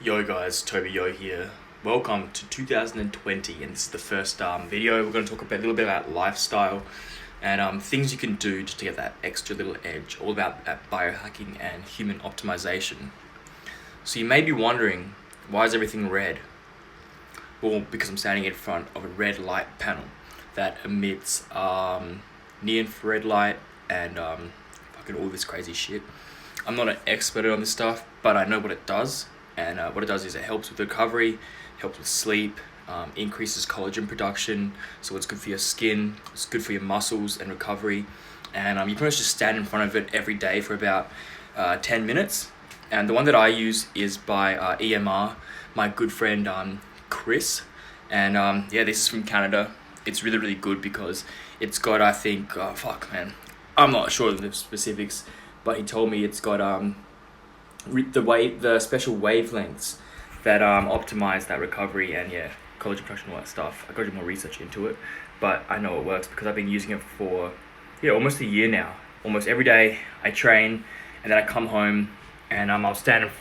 Yo guys, Toby here. Welcome to 2020 and this is the first video. We're going to talk a little bit about lifestyle and things you can do just to get that extra little edge, all about biohacking and human optimization. So you may be wondering, why is everything red? Well, because I'm standing in front of a red light panel that emits near-infrared light and fucking all this crazy shit. I'm not an expert on this stuff, but I know what it does. And what it does is it helps with recovery, helps with sleep, increases collagen production, so it's good for your skin, it's good for your muscles and recovery. And you can just stand in front of it every day for about 10 minutes. And the one that I use is by EMR, my good friend Chris. And this is from Canada. It's really, really good because it's got, I think, I'm not sure of the specifics, but he told me it's got the special wavelengths that optimize that recovery and collagen production, all that stuff. I got to do more research into it, but I know it works because I've been using it for almost a year now. Almost every day I train, and then I come home and I'll stand in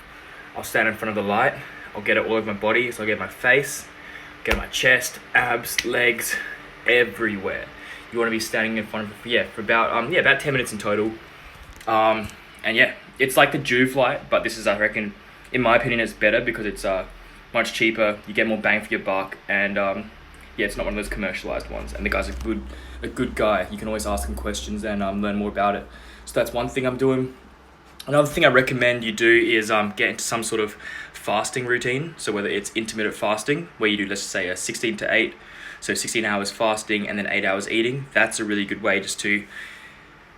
front of the light. I'll get it all over my body, so I'll get my face, get my chest, abs, legs, everywhere. You want to be standing in front of for about 10 minutes in total. It's like the Juve light, but this is, I reckon, in my opinion, it's better because it's much cheaper. You get more bang for your buck, and it's not one of those commercialized ones. And the guy's a good guy. You can always ask him questions and learn more about it. So that's one thing I'm doing. Another thing I recommend you do is get into some sort of fasting routine. So whether it's intermittent fasting, where you do, let's say, a 16 to 8, so 16 hours fasting and then 8 hours eating. That's a really good way just to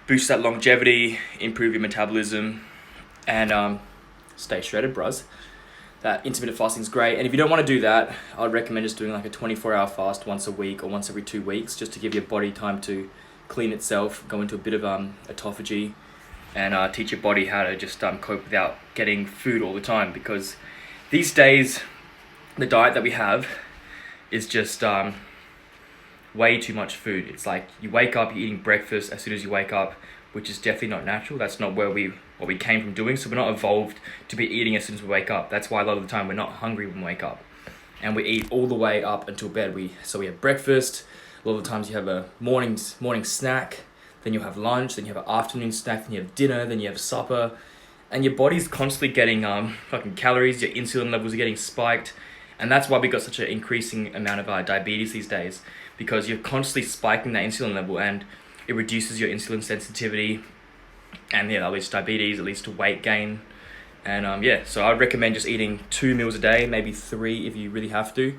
boost that longevity, improve your metabolism, and stay shredded, bruz. That intermittent fasting is great. And if you don't want to do that, I'd recommend just doing like a 24-hour fast once a week or once every 2 weeks, just to give your body time to clean itself, go into a bit of autophagy, and teach your body how to just cope without getting food all the time. Because these days, the diet that we have is just way too much food. It's like you wake up, you're eating breakfast as soon as you wake up, which is definitely not natural. That's not what we came from doing. So we're not evolved to be eating as soon as we wake up. That's why a lot of the time we're not hungry when we wake up, and we eat all the way up until bed. We have breakfast. A lot of the times you have a morning snack, then you have lunch, then you have an afternoon snack, then you have dinner, then you have supper, and your body's constantly getting fucking calories. Your insulin levels are getting spiked, and that's why we got such an increasing amount of diabetes these days, because you're constantly spiking that insulin level, and it reduces your insulin sensitivity, and that leads to diabetes, it leads to weight gain. And so I'd recommend just eating 2 meals a day, maybe 3 if you really have to.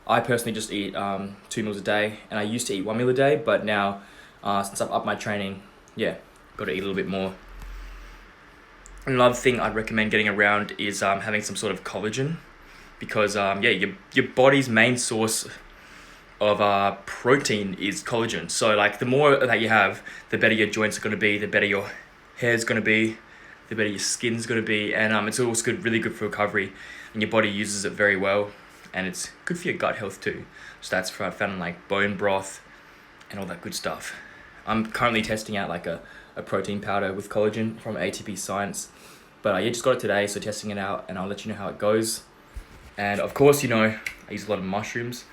I personally just eat 2 meals a day, and I used to eat 1 meal a day, but now since I've upped my training, got to eat a little bit more. Another thing I'd recommend getting around is having some sort of collagen, because your body's main source of protein is collagen. So like the more that you have, the better your joints are going to be, the better your hair's going to be, the better your skin's going to be, and it's also really good for recovery, and your body uses it very well, and it's good for your gut health too. So that's found in like bone broth and all that good stuff. I'm currently testing out like a protein powder with collagen from ATP Science, but I just got it today, so testing it out, and I'll let you know how it goes. And of course, I use a lot of mushrooms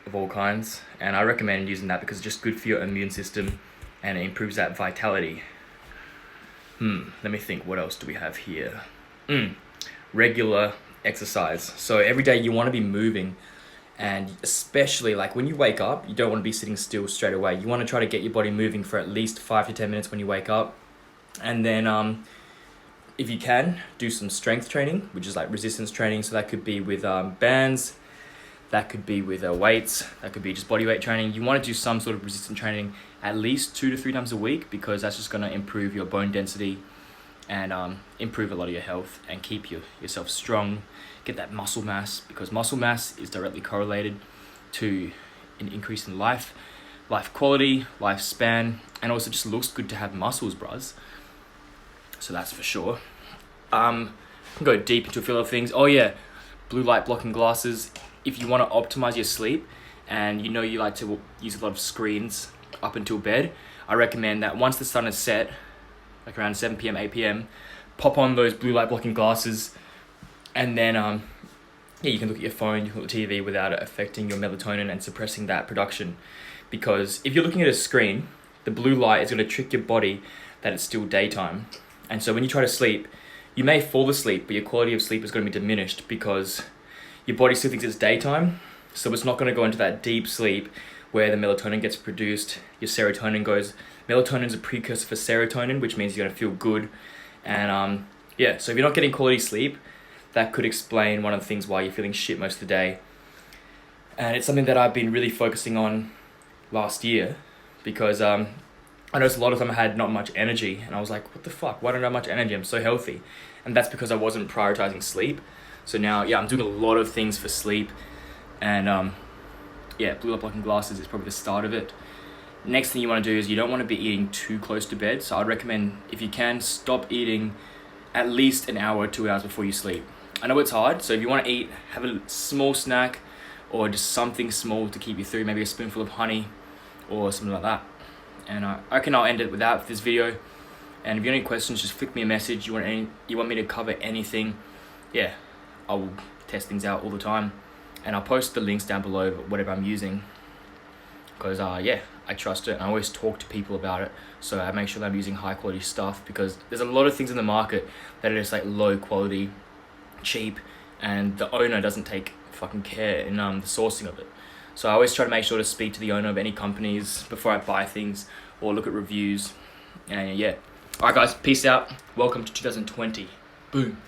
of all kinds, and I recommend using that because it's just good for your immune system and it improves that vitality. Let me think, what else do we have here? Regular exercise. So every day you want to be moving, and especially like when you wake up, you don't want to be sitting still straight away. You want to try to get your body moving for at least 5 to 10 minutes when you wake up, and then if you can, do some strength training, which is like resistance training. So that could be with bands, that could be with weights, that could be just body weight training. You want to do some sort of resistance training at least 2 to 3 times a week, because that's just going to improve your bone density and improve a lot of your health and keep yourself strong, get that muscle mass, because muscle mass is directly correlated to an increase in life quality, lifespan, and also just looks good to have muscles, bruz. So that's for sure. I can go deep into a few other things. Blue light blocking glasses. If you want to optimize your sleep, and you like to use a lot of screens up until bed, I recommend that once the sun is set, like around 7 p.m, 8 p.m, pop on those blue light blocking glasses And then yeah, you can look at your phone, you can look at TV without it affecting your melatonin and suppressing that production. Because if you're looking at a screen, the blue light is going to trick your body that it's still daytime. And so when you try to sleep, you may fall asleep, but your quality of sleep is going to be diminished because your body still thinks it's daytime. So it's not going to go into that deep sleep where the melatonin gets produced, your serotonin goes. Melatonin is a precursor for serotonin, which means you're going to feel good. And yeah, so if you're not getting quality sleep, that could explain one of the things why you're feeling shit most of the day. And it's something that I've been really focusing on last year because I noticed a lot of them had not much energy, and I was like, what the fuck, why don't I have much energy? I'm so healthy. And that's because I wasn't prioritizing sleep. So now, yeah, I'm doing a lot of things for sleep, and yeah, blue light blocking glasses is probably the start of it. Next thing you want to do is you don't want to be eating too close to bed. So I'd recommend, if you can, stop eating at least an hour or 2 hours before you sleep. I know it's hard, so if you want to eat, have a small snack or just something small to keep you through, maybe a spoonful of honey or something like that. And I reckon I'll end it with that for this video. And if you have any questions, just flick me a message. You want me to cover anything? Yeah, I will test things out all the time. And I'll post the links down below, whatever I'm using. Because yeah, I trust it and I always talk to people about it. So I make sure that I'm using high quality stuff, because there's a lot of things in the market that are just like low quality, cheap, and the owner doesn't take fucking care in the sourcing of it. So I always try to make sure to speak to the owner of any companies before I buy things or look at reviews. And yeah. Alright guys, peace out. Welcome to 2020. Boom.